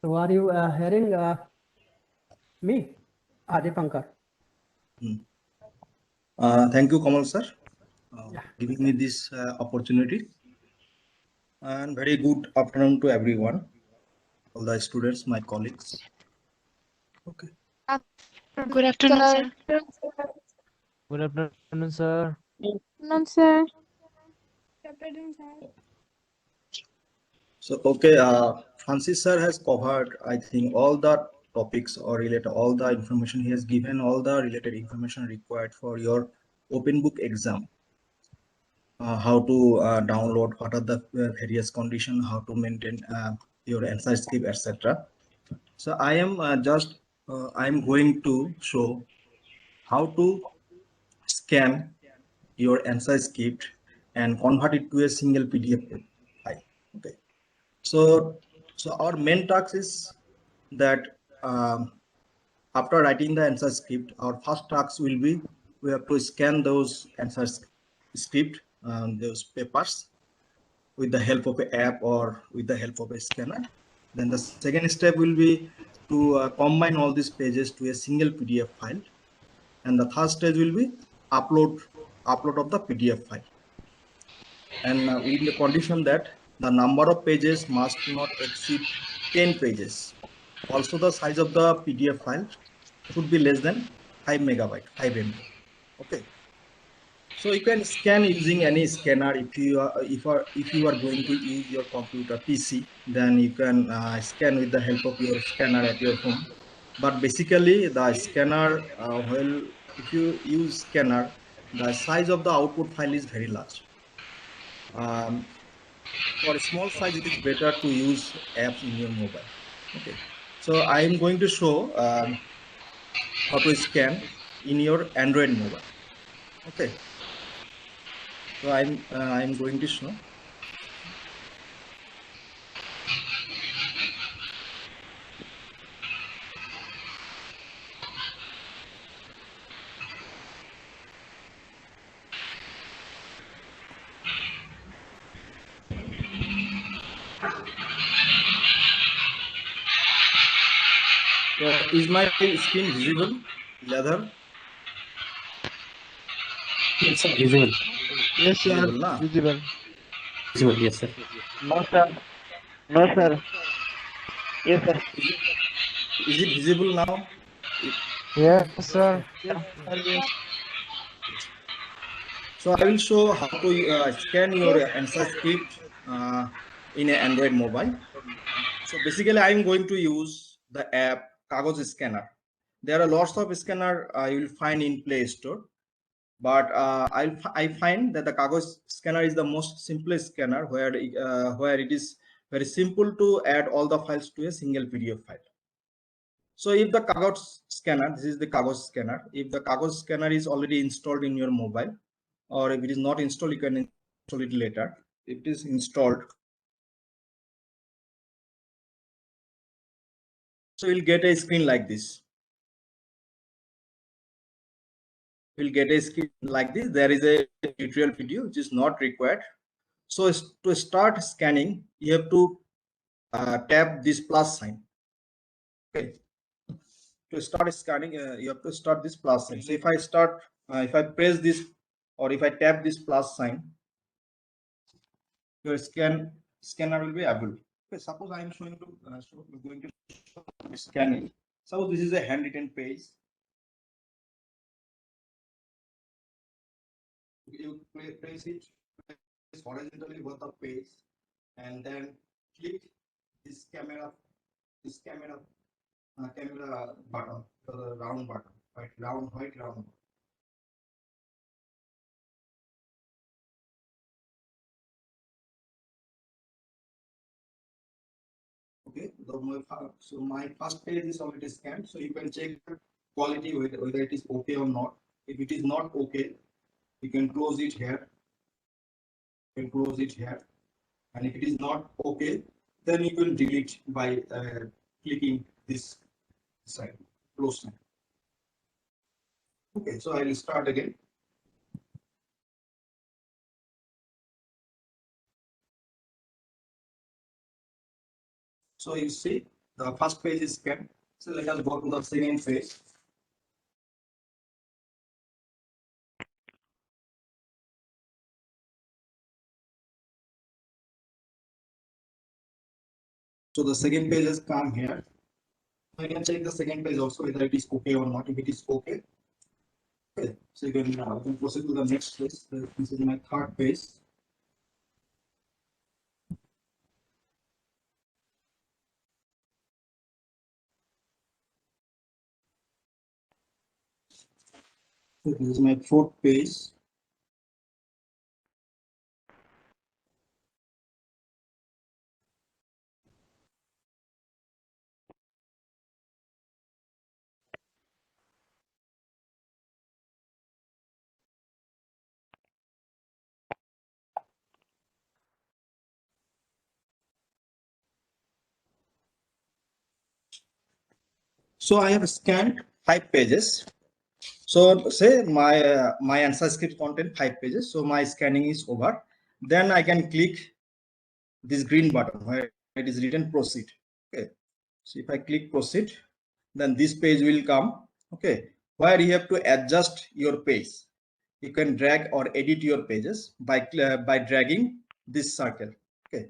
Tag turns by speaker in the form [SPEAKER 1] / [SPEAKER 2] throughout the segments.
[SPEAKER 1] So are you hearing me, Adi Pankar?
[SPEAKER 2] Thank you, Kamal sir,
[SPEAKER 1] Yeah.
[SPEAKER 2] giving me this opportunity. And very good afternoon to everyone, all the students, my colleagues. Okay.
[SPEAKER 3] Good afternoon, sir.
[SPEAKER 4] Good afternoon, sir.
[SPEAKER 3] Afternoon, sir.
[SPEAKER 2] So, okay, Francis sir has covered, I think, all the topics or related, all the information he has given, all the related information required for your open book exam. How to download, what are the various conditions, how to maintain your answer script, etc. So I am I am going to show how to scan your answer script and convert it to a single PDF file. Okay. So our main task is that after writing the answer script, our first task will be we have to scan those answer script, those papers with the help of an app or with the help of a scanner. Then the second step will be to combine all these pages to a single PDF file. And the third stage will be upload of the PDF file. And in the condition that the number of pages must not exceed 10 pages. Also, the size of the PDF file should be less than 5 megabyte, 5 MB. Okay. So you can scan using any scanner. If you are going to use your computer PC, then you can scan with the help of your scanner at your home. But basically, the scanner, if you use scanner, the size of the output file is very large. For a small size, it is better to use apps in your mobile. Okay. So I am going to show how to scan in your Android mobile. Okay. So I'm going to show. So is my screen visible, Leather?
[SPEAKER 5] Yes, sir. Visible.
[SPEAKER 4] Yes, sir.
[SPEAKER 2] Visible, na?
[SPEAKER 4] Visible.
[SPEAKER 5] Visible. Yes, sir.
[SPEAKER 6] No, sir. No, sir. Yes, sir.
[SPEAKER 2] Is it visible now?
[SPEAKER 4] Yes, sir.
[SPEAKER 6] Yes, sir. Yes.
[SPEAKER 2] So I will show how to scan your answer script in an Android mobile. So basically, I'm going to use the app Kagos Scanner. There are lots of scanner you will find in Play Store, but I find that the Kagos Scanner is the most simplest scanner where it is very simple to add all the files to a single PDF file. So if the Kagos scanner, this is the Kagos scanner. If the Kagos scanner is already installed in your mobile, or if it is not installed, you can install it later. If it is installed, so you'll get a screen like this. You'll get a screen like this. There is a tutorial video which is not required. So to start scanning, you have to tap this plus sign. Okay. To start scanning, you have to start this plus sign. So if I press this, or if I tap this plus sign, your scanner will be able. Okay, suppose I am showing to going to scan it. So this is a handwritten page. You place it horizontally over the page, and then click this camera button, the round button, white round. Okay, so my first page is already scanned, so you can check quality whether it is okay or not. If it is not okay, you can close it here. And if it is not okay, then you can delete by clicking this side, close sign. Okay, so I will start again. So you see, The first page is scanned. So let us go to the second page. So the second page has come here. I can check the second page also whether it is okay or not. If it is okay, okay. So you can proceed to the next page. This is my third page. So this is my fourth page. So I have scanned 5 pages. So say my answer script content 5 pages. So my scanning is over. Then I can click this green button where it is written proceed. Okay. So if I click proceed, then this page will come. Okay. Where you have to adjust your page. You can drag or edit your pages by dragging this circle. Okay.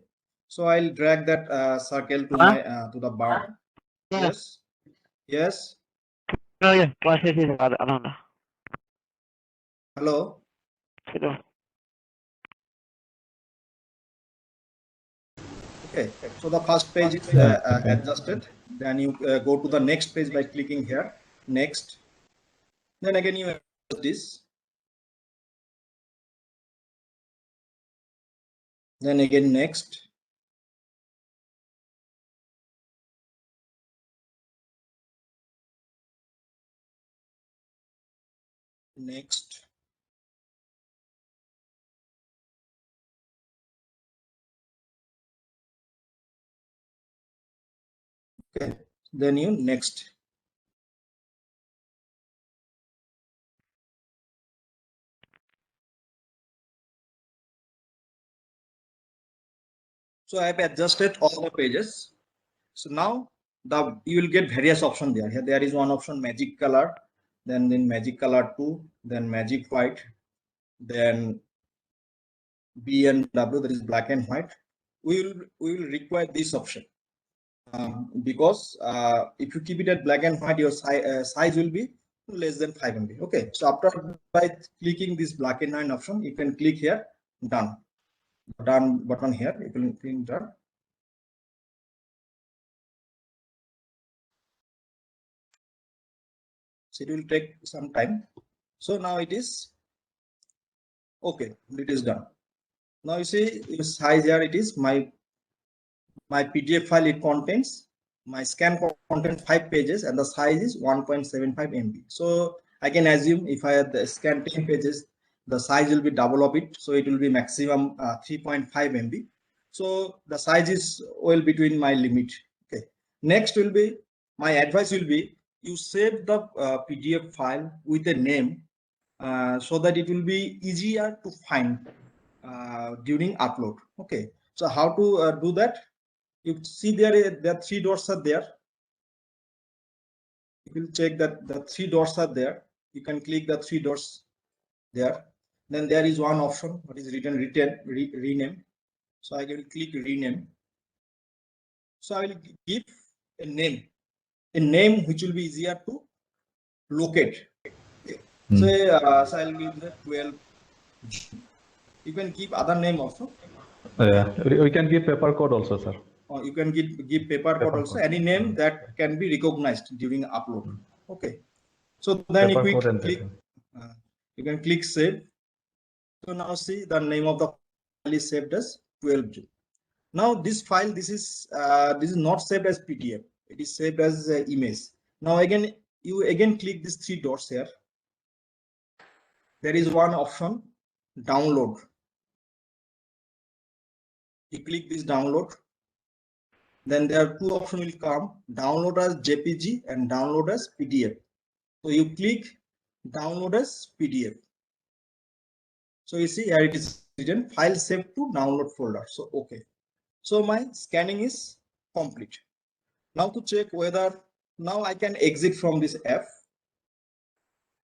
[SPEAKER 2] So I'll drag that circle to my to the bar.
[SPEAKER 6] Yeah.
[SPEAKER 2] Yes. Yes.
[SPEAKER 6] No, yeah, process is around.
[SPEAKER 2] Hello.
[SPEAKER 6] Hello.
[SPEAKER 2] Okay, so the first page is adjusted. Then you go to the next page by clicking here, next. Then again you adjust this. Then again next. Next. Okay, then you next. So I have adjusted all the pages. So now you will get various options there. Here there is one option magic color, then magic color 2, then magic white, then B and W, that is black and white. We will require this option. Because if you keep it at black and white, your size will be less than 5 MB. Okay, so after by clicking this black and white option, you can click here done button here. You can click done. So it will take some time. So now it is okay. It is done. Now you see your size here. It is my PDF file. It contains my scan content 5 pages and the size is 1.75 MB. So I can assume if I have the scan 10 pages, the size will be double of it. So it will be maximum 3.5 MB. So the size is well between my limit. Okay. Next will be my advice will be you save the PDF file with a name so that it will be easier to find during upload. Okay. So how to do that? You see there are 3 dots are there. You will check that the 3 dots are there. You can click the 3 dots there. Then there is one option what is written rename. So I can click rename. So I will give a name which will be easier to locate. So, so I'll give the 12. You can keep other name also.
[SPEAKER 7] Yeah, we can give paper code also, sir.
[SPEAKER 2] Or you can give paper code also, any name that can be recognized during upload. Okay. So then you click, you can click save. So now see the name of the file is saved as 12. Now this file, this is not saved as PDF. It is saved as image. Now again, you again click these 3 dots here. There is one option, download. You click this download. Then there are 2 options will come, download as JPG and download as PDF. So you click download as PDF. So you see here it is written file saved to download folder. So okay. So my scanning is complete. Now to check whether now I can exit from this app.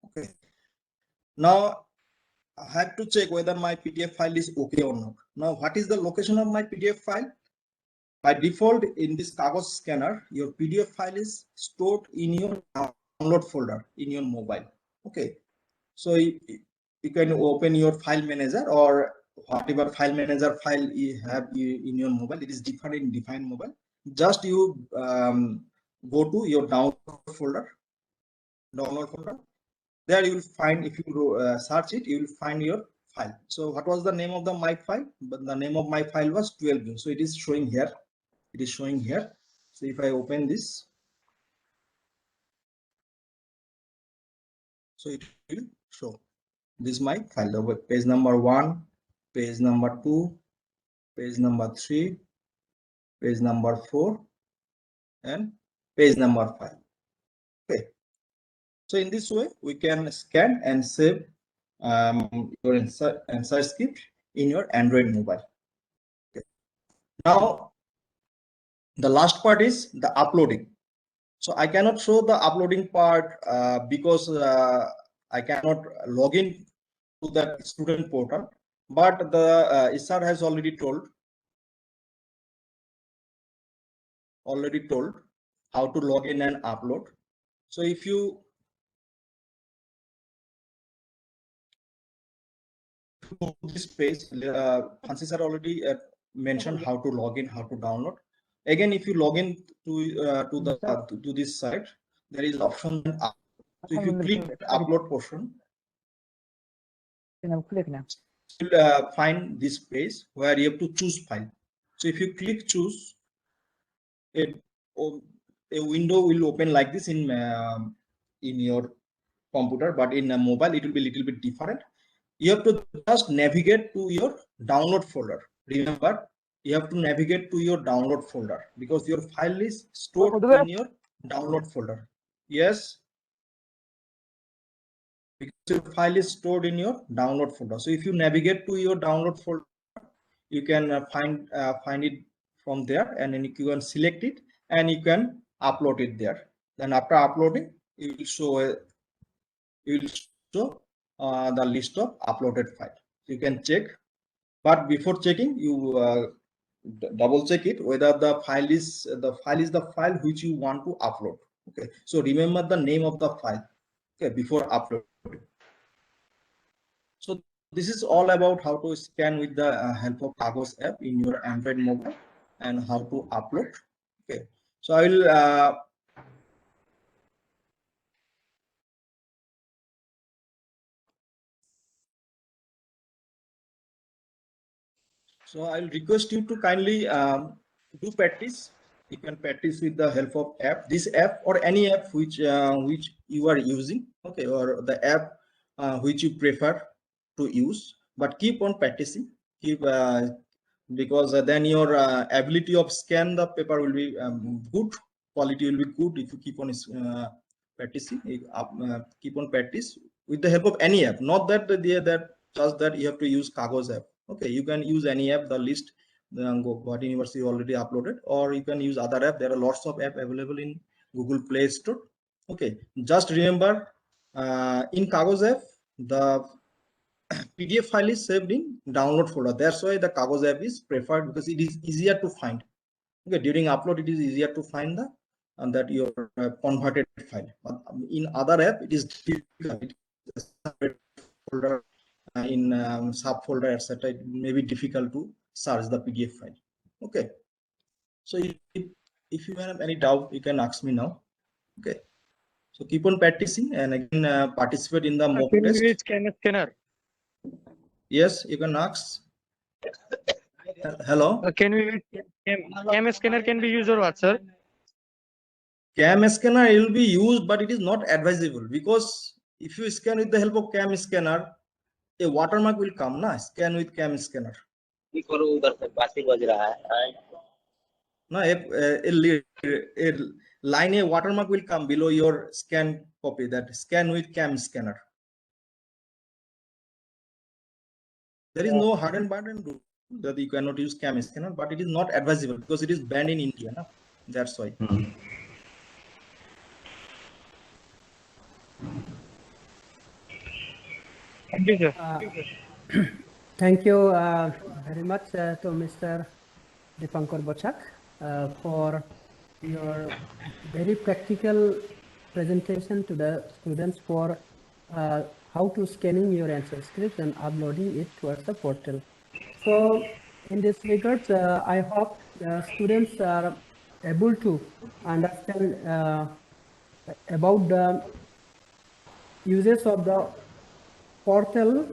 [SPEAKER 2] Okay. Now I have to check whether my PDF file is okay or not. Now, what is the location of my PDF file? By default, in this Kagos scanner, your PDF file is stored in your download folder in your mobile. Okay. So you can open your file manager or whatever file manager file you have in your mobile. It is different in defined mobile. Just you go to your download folder. There you will find, if you search it, you will find your file. So what was the name of my file? But the name of my file was 12 So it is showing here. It is showing here. So if I open this, so it will show. This is my file. The page number 1, page number 2, page number 3, page number 4, and page number 5. Okay. So in this way, we can scan and save your answer script in your Android mobile. Okay. Now, the last part is the uploading. So I cannot show the uploading part because I cannot log in to the student portal. But the ISAR has already told how to log in and upload. So if you go to this page, Francis sir already mentioned how to log in, how to download. Again, if you log in to this site, there is option. So if you click upload portion, you'll find this page where you have to choose file. So if you click choose, a window will open like this in your computer, but in a mobile it will be a little bit different. You have to just navigate to your download folder. Remember, you have to navigate to your download folder because your file is stored in your download folder. Yes, because your file is stored in your download folder. So if you navigate to your download folder, you can find it from there, and then you can select it and you can upload it there. Then after uploading, it will show the list of uploaded files. You can check, but before checking, you double check it whether the file is the file which you want to upload. Okay, so remember the name of the file. Okay, before uploading. So this is all about how to scan with the help of Kagos app in your Android mobile and how to upload. Okay, so I will so I'll request you to kindly do practice. You can practice with the help of app. This app or any app which you are using, okay, or the app which you prefer to use. But keep on practicing. Keep because then your ability of scan the paper will be good. Quality will be good if you keep on practicing. Keep on practice with the help of any app. Not that just that you have to use Kagos app. Okay, you can use any app, the list what university already uploaded, or you can use other app. There are lots of app available in Google Play Store. Okay, just remember in Kagos app, the PDF file is saved in download folder. That's why the Kagos app is preferred because it is easier to find. Okay, during upload, it is easier to find that your converted file. But in other app, it is difficult. Folder in subfolder, etc. It may be difficult to search the PDF file. Okay, so if you have any doubt, you can ask me now. Okay, so keep on practicing and again participate in the mock
[SPEAKER 6] Can
[SPEAKER 2] test.
[SPEAKER 6] we use CAM scanner?
[SPEAKER 2] Yes, you can ask. Hello.
[SPEAKER 6] Can we use CAM scanner? Can be used or what, sir?
[SPEAKER 2] CAM scanner will be used, but it is not advisable because if you scan with the help of CAM scanner, a watermark will come. Na scan with CAM scanner. No, a line, a watermark will come below your scan copy, that scan with CAM scanner. There is no hard and button rule that you cannot use CAM scanner, but it is not advisable because it is banned in India. No? That's why.
[SPEAKER 6] Thank you, sir.
[SPEAKER 1] Thank you very much to Mr. Dipankar Bochak for your very practical presentation to the students for how to scanning your answer script and uploading it towards the portal. So in this regard, I hope students are able to understand about the uses of the portal